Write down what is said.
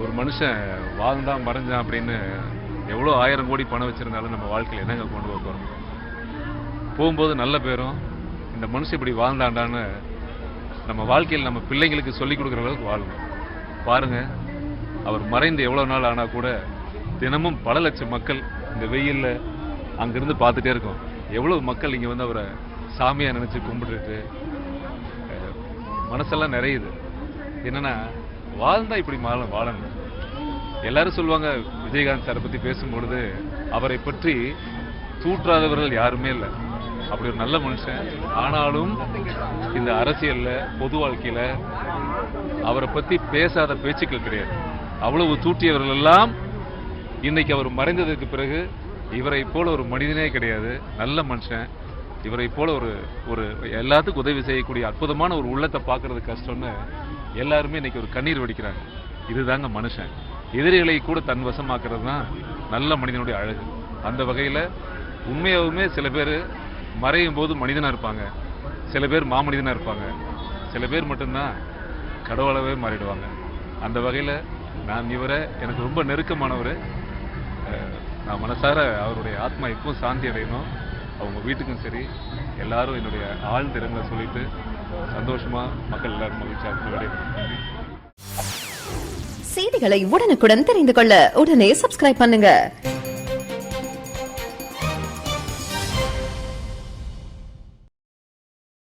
ஒரு மனுஷன் வாழ்ந்தான் மறைஞ்சான் அப்படின்னு எவ்வளோ 1000 கோடி பணம் வச்சிருந்தாலும் நம்ம வாழ்க்கையில் என்னங்க கொண்டு போக போகிறோம்? போகும்போது நல்ல பேரும் இந்த மனுஷன் இப்படி வாழ்ந்தாண்டான்னு நம்ம வாழ்க்கையில் நம்ம பிள்ளைங்களுக்கு சொல்லிக் கொடுக்குற அளவுக்கு வாழணும். பாருங்க, அவர் மறைந்து எவ்வளோ நாள் ஆனால் கூட தினமும் பல லட்சம் மக்கள் இந்த வெயிலில் அங்கிருந்து பார்த்துட்டே இருக்கோம். எவ்வளோ மக்கள் இங்கே வந்து அவரை சாமியாக நினச்சி கும்பிட்டுட்டு மனசெல்லாம் நிறையுது. என்னன்னா, வாழ்ந்தா இப்படி வாழணும். எல்லாரும் சொல்லுவாங்க, விஜயகாந்த் சாரை பற்றி பேசும்பொழுது அவரை பற்றி தூற்றாதவர்கள் யாருமே இல்லை. அப்படி ஒரு நல்ல மனுஷன். ஆனாலும் இந்த அரசியல்ல பொது வாழ்க்கையில அவரை பற்றி பேசாத பேச்சுக்கள் கிடையாது. அவ்வளவு தூற்றியவர்கள் எல்லாம் இன்னைக்கு அவர் மறைந்ததற்கு பிறகு இவரை போல ஒரு மனிதனே கிடையாது, நல்ல மனுஷன். இவரை போல ஒரு எல்லாத்துக்கும் உதவி செய்யக்கூடிய அற்புதமான ஒரு உள்ளத்தை பார்க்கறது கஷ்டம்னு எல்லாருமே இன்னைக்கு ஒரு கண்ணீர் வடிக்கிறாங்க. இதுதாங்க மனுஷன். எதிரிகளை கூட தன் வசமாக்குறது தான் நல்ல மனிதனுடைய அழகு. அந்த வகையில் உண்மையாகவுமே சில பேர் மறையும் போது மனிதனாக இருப்பாங்க, சில பேர் மாமனிதனாக இருப்பாங்க, சில பேர் மட்டும்தான் கடவுளாகவே மாறிடுவாங்க. அந்த வகையில் நான் இவரை எனக்கு ரொம்ப நெருக்கமானவர். நான் மனசார அவருடைய ஆத்மா எப்பவும் சாந்தி அடையணும். அவங்க வீட்டுக்கும் சரி, எல்லாரும் என்னுடைய ஆழ்ந்த இரங்கலை சொல்லிட்டு சந்தோஷமா மக்கள் எல்லாரும் மகிழ்ச்சியாக. செய்திகளை உடனுக்குடன் தெரிந்து கொள்ள உடனே சப்ஸ்கிரைப் பண்ணுங்க.